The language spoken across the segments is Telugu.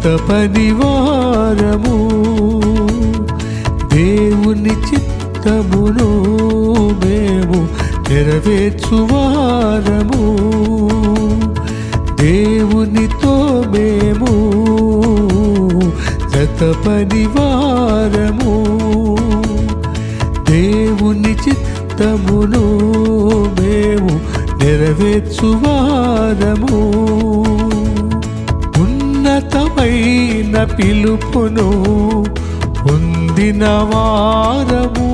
జతపనివారము దేవుని చిత్తమును మేము నెరవేర్చువారము దేవునితో మేము జతపనివారము దేవుని చిత్తమును మేము నెరవేర్చువారము ఉన్నతమైన పిలుపును పొందిన వారము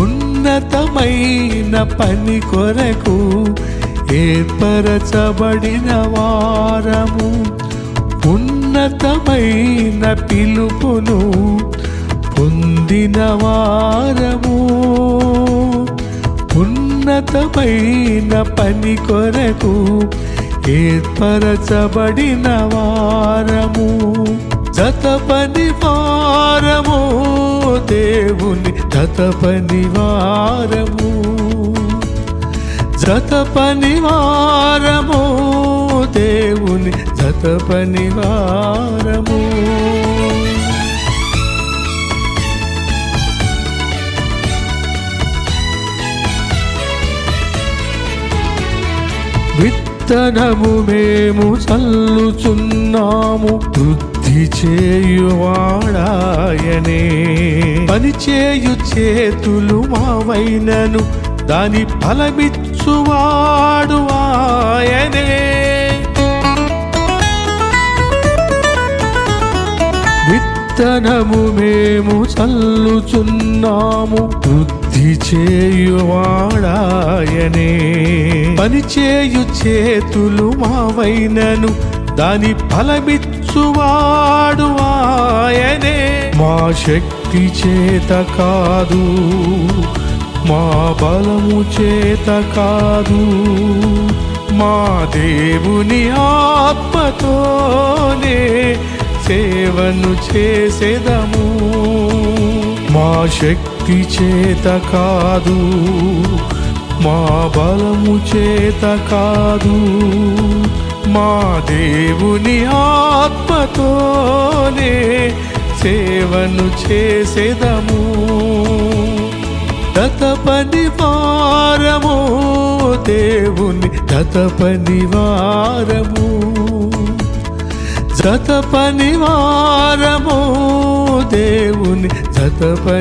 ఉన్నతమైన పని కొరకు ఏర్పరచబడిన వారము ఉన్నతమైన పిలుపును పొందిన వారము ఉన్నతమైన పని కొరకు ఏర్పరచబడిన వారము జతపనివారము దేవుని జతపనివారము జతపనివారము దేవుని జతపనివారము విత్తనము మేము చల్లుచున్నాము వృద్ధి చేయువాడాయనే పనిచేయు చేతులు మావైనను దాని ఫలమిచ్చువాడు ఆయనే విత్తనము మేము చల్లుచున్నాము వృద్ధి చేయువాడాయనే పనిచేయు చేతులు మావైనను దాని ఫలమిచ్చువాడు ఆయనే మా శక్తి చేత కాదు మా బలము చేత కాదు మా దేవుని ఆత్మతోనే సేవను చేసేదము మా శక్తి చేత కాదు మా బలము చేత కాదు మా దేవుని ఆత్మతోనే సేవను చేసేదము జతపనివారము దేవుని జతపనివారము జతపనివారము దేవుని జతపనివారము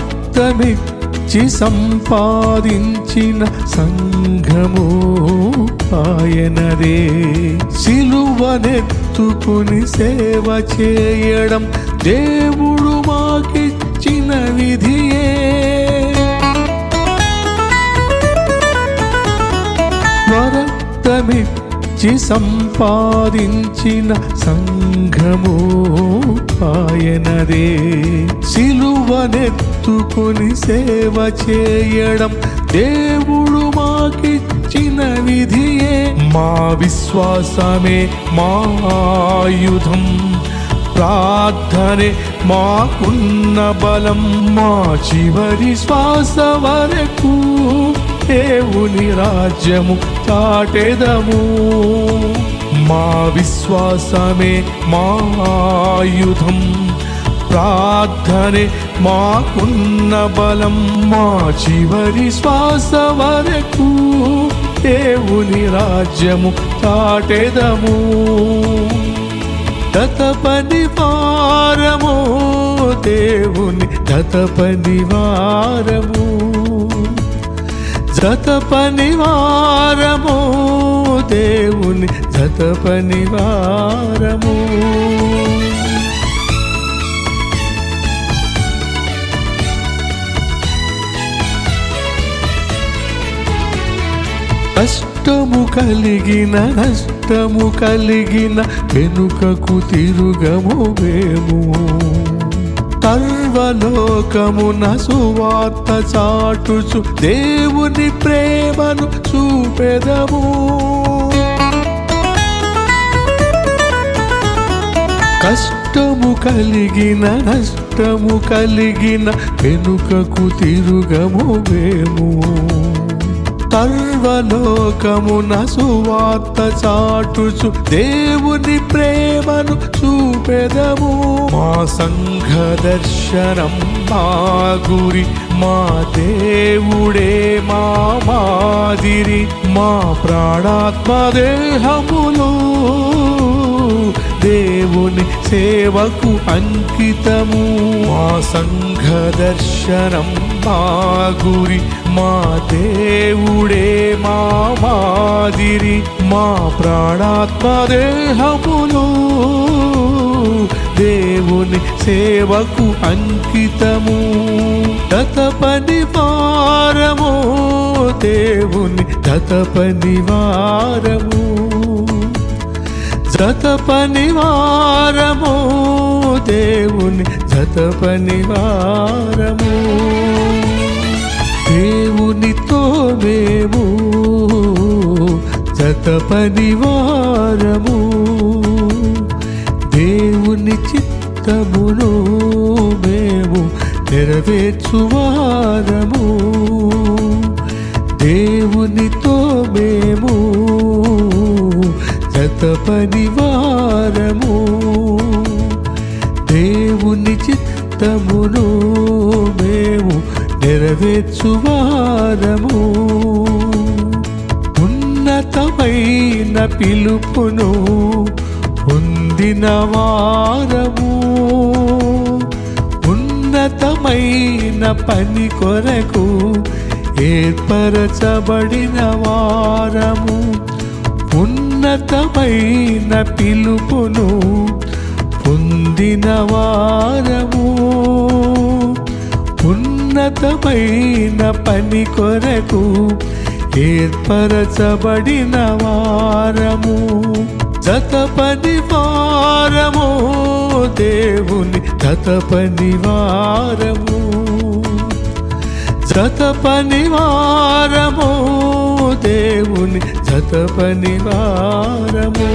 స్వరక్తమిచ్చి సంపాదించిన సంఘము ఆయనదే సిలువనెత్తుకుని సేవ చేయడం దేవుడు మాకిచ్చిన విధియే స్వరక్తమిచ్చి సంపాదించిన సంఘము ఆయనదే సిలువనెత్తుకుని సేవ చేయడం దేవుడు మాకిచ్చిన విధియే మా విశ్వాసమే మా ఆయుధం ప్రార్థనే మాకున్న బలం మా చివరి శ్వాస వరకు దేవుని రాజ్యము చాటెదము మా విశ్వాసమే మా ఆయుధం ప్రార్థనే మాకున్న బలం మా చివరి శ్వాస వరకు దేవుని రాజ్యము చాటెదము జతపనివారము దేవుని జతపనివారము జతపనివారము దేవుని జతపనివారము కష్టము కలిగిన నష్టము కలిగిన వెనుకకు తిరుగము మేము సర్వలోకమున సువార్త చాటుచు దేవుని ప్రేమను చూపెదము కష్టము కలిగిన నష్టము కలిగిన వెనుకకు తిరుగము మేము. సర్వలోకమున సువార్త చాటుచు దేవుని ప్రేమను చూపెదము. మా సంఘ దర్శనం మా గురి, మా దేవుడే మా మాదిరి. మా ప్రాణాత్మ దేహములు దేవుని సేవకు అంకితము. మా సంఘ దర్శనం మా గురి, మా దేవుడే మా మాదిరి. మా ప్రాణాత్మ దేహములు దేవుని సేవకు అంకితము. దత పనివారము దేవుని దత పనివారము. దత పనివారము దేవుని దత పనివారము. దేవునితో మేము దత పనివారము. దేవుని చిత్తమును మేము నెరవేర్చువారము. దేవునితో మేము దత పనివారము. దేవుని చిత్తమును మేము నెరవేర్చువారము. ఉన్నతమైన పిలుపును పొందిన వారము. ఉన్నతమైన పని కొరకు ఏర్పరచబడిన వారము. ఉన్నతమైన పిలుపును పొందిన వారము. ఉన్నతమైన పని కొరకు ఏర్పరచబడిన వారము. దత పనివారము దేవుని దత పనివారము. దత పనివారము దేవుని దత పనివారము.